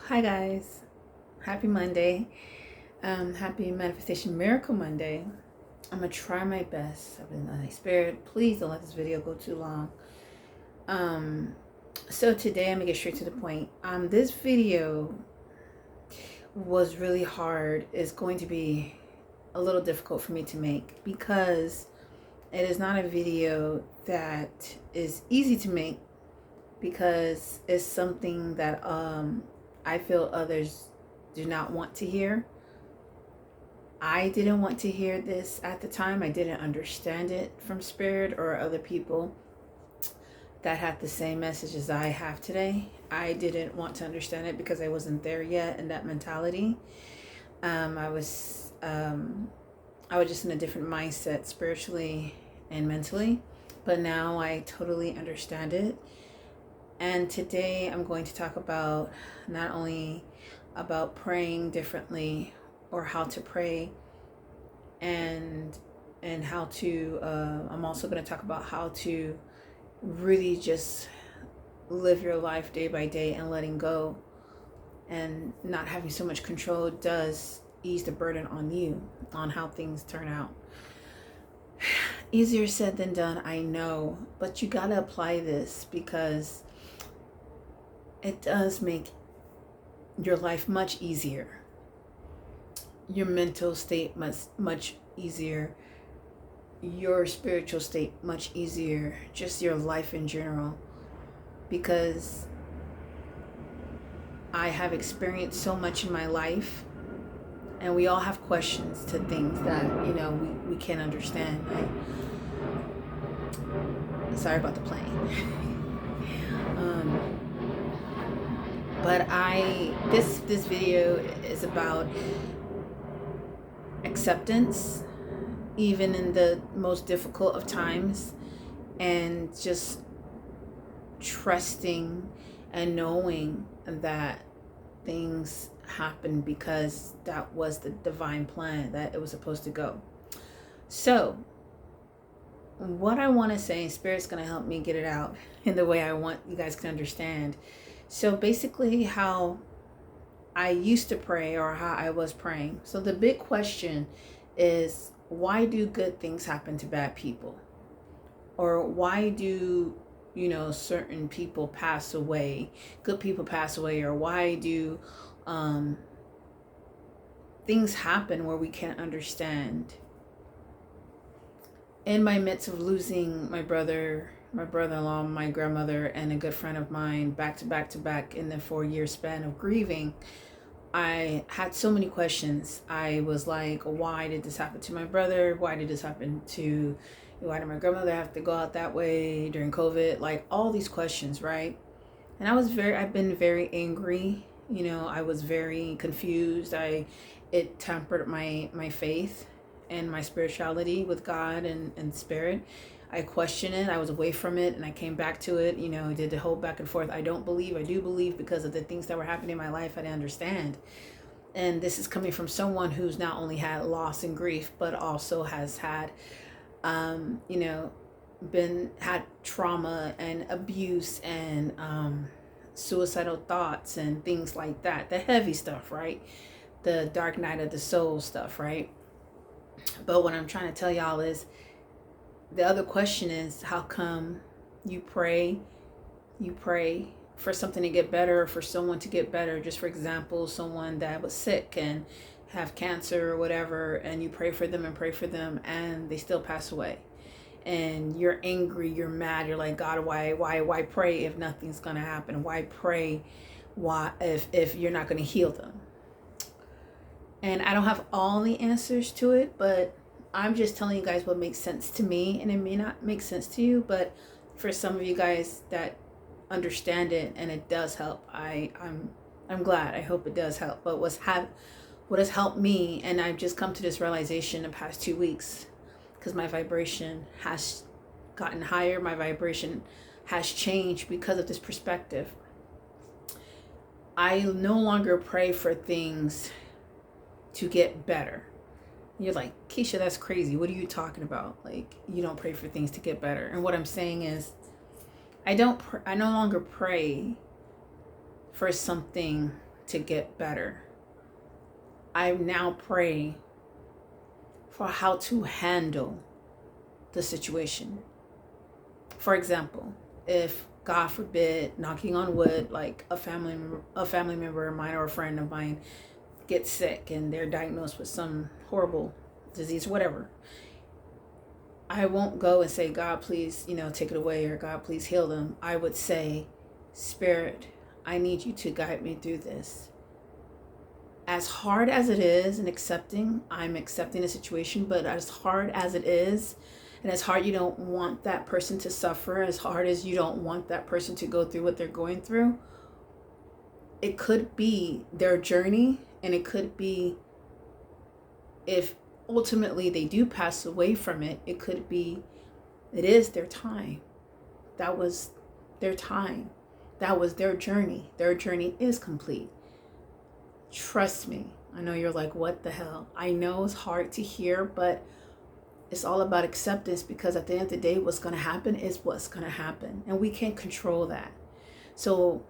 Hi guys, happy Monday. Happy Manifestation Miracle Monday. I'm gonna try my best. I've been in the spirit. Please don't let this video go too long. Um, so today I'm gonna get straight to the point. This video was really hard. It's going to be a little difficult for me to make because it is not a video that is easy to make because it's something that I feel others do not want to hear. I didn't want to hear this at the time. I didn't understand it from Spirit or other people that had the same message as I have today. I didn't want to understand it because I wasn't there yet in that mentality. I was just in a different mindset spiritually and mentally, but now I totally understand it. And today I'm going to talk about not only about praying differently or how to pray and how to I'm also going to talk about how to really just live your life day by day and letting go and not having so much control does ease the burden on you on how things turn out. Easier said than done, I know, but you got to apply this because it does make your life much easier, your mental state much easier, your spiritual state much easier, just your life in general, because I have experienced so much in my life, and we all have questions to things that we can't understand. Sorry about the plane. But this video is about acceptance, even in the most difficult of times, and just trusting and knowing that things happen because that was the divine plan that it was supposed to go. So what I want to say, Spirit's going to help me get it out in the way I want you guys to understand. So basically how I used to pray, or how I was praying. So the big question is, why do good things happen to bad people? Or why do, certain people pass away, good people pass away? Or why do things happen where we can't understand? In my midst of losing my brother-in-law, my grandmother, and a good friend of mine back to back in the 4-year span of grieving, I had so many questions. I was like, why did this happen to my brother? Why did my grandmother have to go out that way during COVID? Like all these questions, right? And I've been very angry. I was very confused. It tempered my faith and my spirituality with God and Spirit. I questioned it. I was away from it and I came back to it. Did the whole back and forth. I do believe because of the things that were happening in my life. I didn't understand. And this is coming from someone who's not only had loss and grief, but also has had, had trauma and abuse and suicidal thoughts and things like that. The heavy stuff, right? The dark night of the soul stuff, right? But what I'm trying to tell y'all is, the other question is, how come you pray for something to get better, or for someone to get better? Just for example, someone that was sick and have cancer or whatever, and you pray for them and they still pass away. And you're angry, you're mad, you're like, God, why pray if nothing's gonna happen? Why pray if you're not gonna heal them? And I don't have all the answers to it, but I'm just telling you guys what makes sense to me, and it may not make sense to you, but for some of you guys that understand it and it does help, I'm glad. I hope it does help. But what has helped me, and I've just come to this realization in the past 2 weeks, because my vibration has gotten higher, my vibration has changed because of this perspective. I no longer pray for things to get better. You're like, Keisha, that's crazy. What are you talking about? Like, you don't pray for things to get better. And what I'm saying is, I no longer pray for something to get better. I now pray for how to handle the situation. For example, if God forbid, knocking on wood, like a family member of mine or a friend of mine gets sick and they're diagnosed with some horrible disease, whatever, I won't go and say, God, please, take it away, or God, please heal them. I would say, Spirit, I need you to guide me through this. As hard as it is and I'm accepting the situation, but as hard as it is, and as hard you don't want that person to suffer, as hard as you don't want that person to go through what they're going through, it could be their journey, and it could be, if ultimately they do pass away from it, it is their time. That was their time. That was their journey. Their journey is complete. Trust me. I know you're like, what the hell? I know it's hard to hear, but it's all about acceptance, because at the end of the day, what's going to happen is what's going to happen, and we can't control that. So,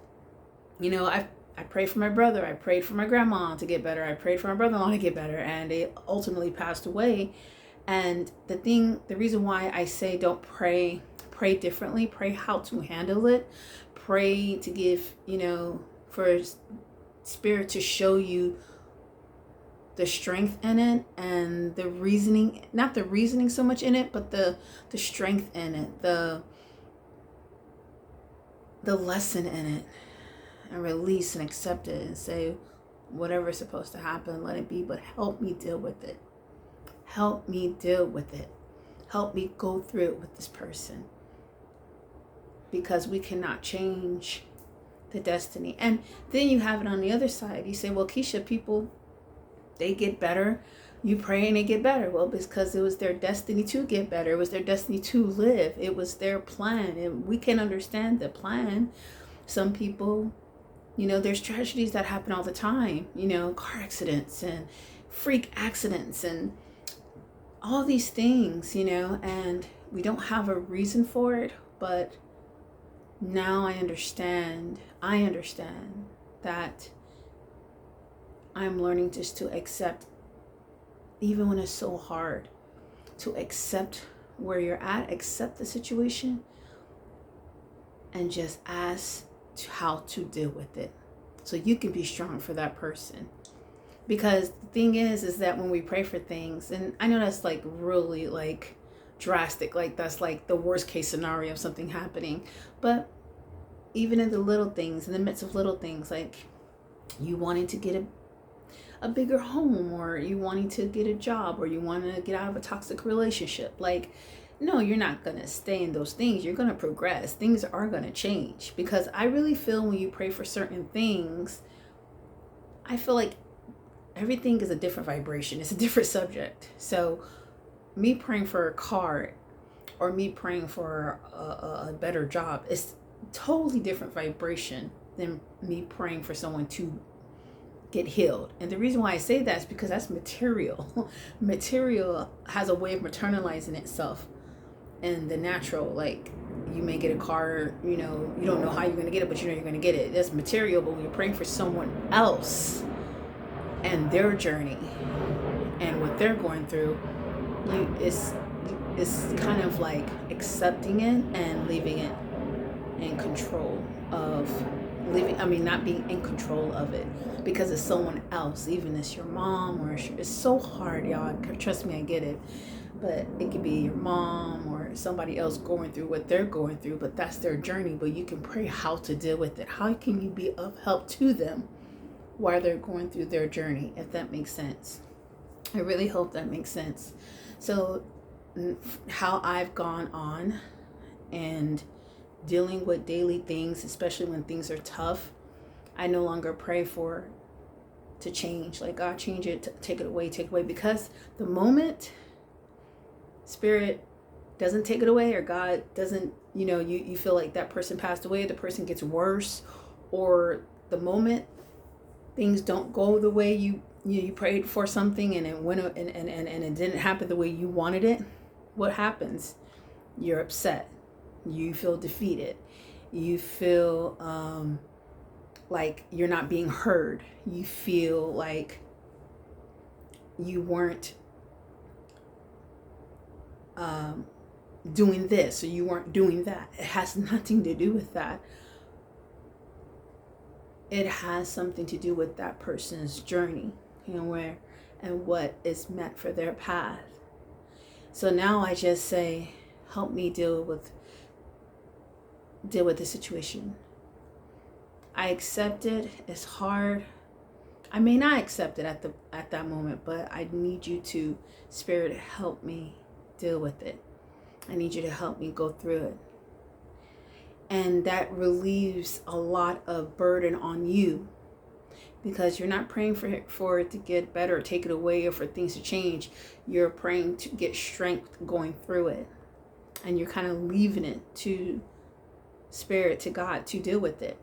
I prayed for my brother. I prayed for my grandma to get better. I prayed for my brother-in-law to get better, and they ultimately passed away. And the reason why I say don't pray differently, pray how to handle it, pray to give, for Spirit to show you the strength in it, and the reasoning, not the reasoning so much in it, but the strength in it, the lesson in it, and release and accept it and say, whatever is supposed to happen, let it be, but help me deal with it. Help me deal with it. Help me go through it with this person, because we cannot change the destiny. And then you have it on the other side. You say, well, Keisha, people, they get better. You pray and they get better. Well, because it was their destiny to get better. It was their destiny to live. It was their plan. And we can understand the plan. Some people, there's tragedies that happen all the time. Car accidents and freak accidents and all these things, and we don't have a reason for it. But now I understand that I'm learning just to accept, even when it's so hard, to accept where you're at, accept the situation, and just ask how to deal with it, so you can be strong for that person. Because the thing is that when we pray for things, and I know that's like really like drastic, like that's like the worst case scenario of something happening, but even in the little things, in the midst of little things, like you wanting to get a bigger home, or you wanting to get a job, or you want to get out of a toxic relationship, like, no, you're not going to stay in those things. You're going to progress. Things are going to change, because I really feel when you pray for certain things, I feel like everything is a different vibration. It's a different subject. So me praying for a car, or me praying for a better job, is totally different vibration than me praying for someone to get healed. And the reason why I say that is because that's material. Material has a way of maternalizing itself in the natural. Like, you may get a car, you don't know how you're going to get it, but you're going to get it. That's material. But when you're praying for someone else and their journey and what they're going through, it's kind of like accepting it and leaving it in control of not being in control of it, because it's someone else. Even if it's your mom, or it's so hard, y'all. Trust me, I get it. But it could be your mom or somebody else going through what they're going through, but that's their journey. But you can pray how to deal with it. How can you be of help to them while they're going through their journey, if that makes sense? I really hope that makes sense. So how I've gone on and dealing with daily things, especially when things are tough, I no longer pray to change. Like, God, change it, take it away, because the moment Spirit doesn't take it away, or God doesn't, you feel like that person passed away, the person gets worse, or the moment things don't go the way you prayed for something and it went and it didn't happen the way you wanted it, what happens? You're upset. You feel defeated. You feel like you're not being heard. You feel like you weren't doing this, or you weren't doing that. It has nothing to do with that. It has something to do with that person's journey, where and what is meant for their path. So now I just say, help me deal with the situation. I accept it. It's hard. I may not accept it at that moment, but I need you to, Spirit, help me deal with it. I need you to help me go through it. And that relieves a lot of burden on you, because you're not praying for it to get better or take it away or for things to change. You're praying to get strength going through it. And you're kind of leaving it to Spirit, to God, to deal with it,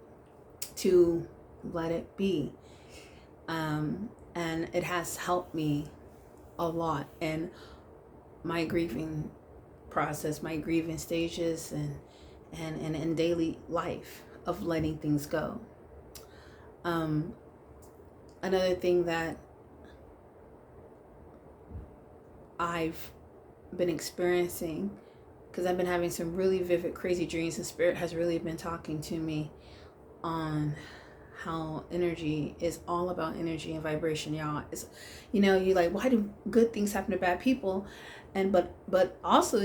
to let it be. And it has helped me a lot in my grieving process, my grieving stages, and in daily life of letting things go. Another thing that I've been experiencing, because I've been having some really vivid, crazy dreams, and Spirit has really been talking to me on how energy is all about energy and vibration, y'all. It's, you're like, why do good things happen to bad people? And but also,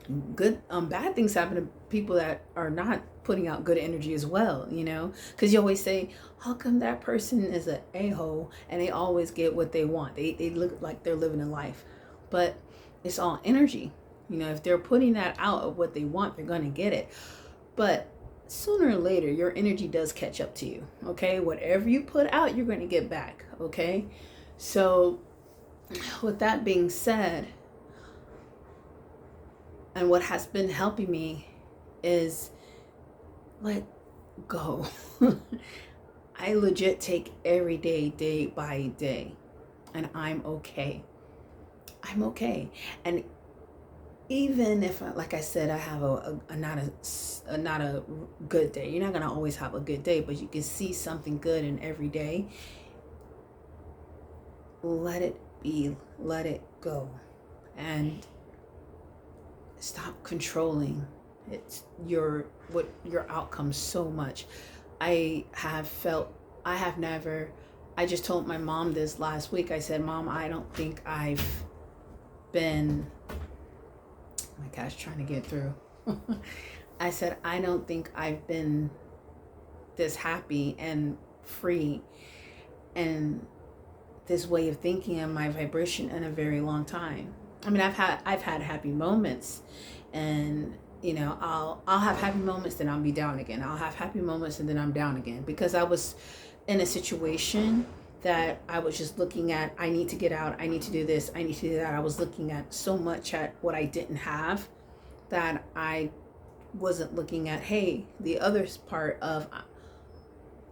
bad things happen to people that are not putting out good energy as well, because you always say, how come that person is an a-hole and they always get what they want? They look like they're living a life, but it's all energy. If they're putting that out of what they want, they're going to get it. But sooner or later, your energy does catch up to you. Okay, whatever you put out, you're going to get back. Okay, so with that being said, and what has been helping me is let go. I legit take every day by day, and I'm okay. I'm okay. And even if, like I said, I have not a good day. You're not gonna always have a good day, but you can see something good in every day. Let it be. Let it go, and stop controlling your outcome so much. I just told my mom this last week. I said, Mom, I don't think I've been, oh my gosh, trying to get through. I said, I don't think I've been this happy and free and this way of thinking and my vibration in a very long time. I mean, I've had happy moments, and I'll have happy moments, then I'll be down again. I'll have happy moments and then I'm down again, because I was in a situation that I was just looking at, I need to get out, I need to do this, I need to do that. I was looking at so much at what I didn't have that I wasn't looking at, hey, the other part of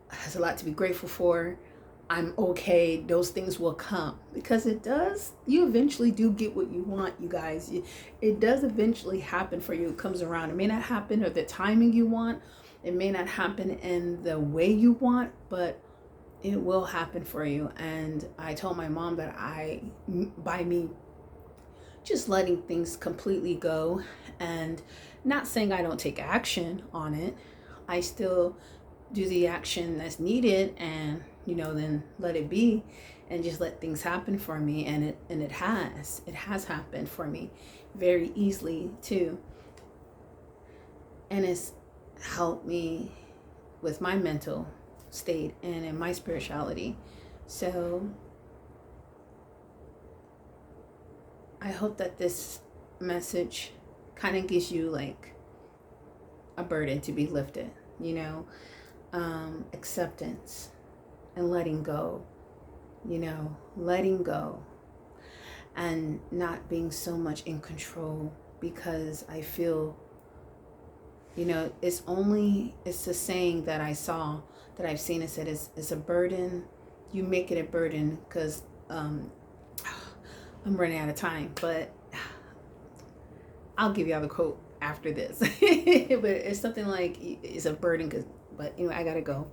has a lot to be grateful for. I'm okay. Those things will come, because it does. You eventually do get what you want, you guys. It does eventually happen for you. It comes around. It may not happen at the timing you want. It may not happen in the way you want, but it will happen for you. And I told my mom that by me just letting things completely go, and not saying I don't take action on it, I still do the action that's needed, and then let it be, and just let things happen for me. And it has happened for me very easily too, and it's helped me with my mental state and in my spirituality. So I hope that this message kind of gives you like a burden to be lifted, acceptance and letting go, letting go, and not being so much in control, because I feel, it's the saying that I've seen. It said it's a burden. You make it a burden because I'm running out of time, but I'll give you all the quote after this. But it's something like, it's a burden because But anyway, I gotta go.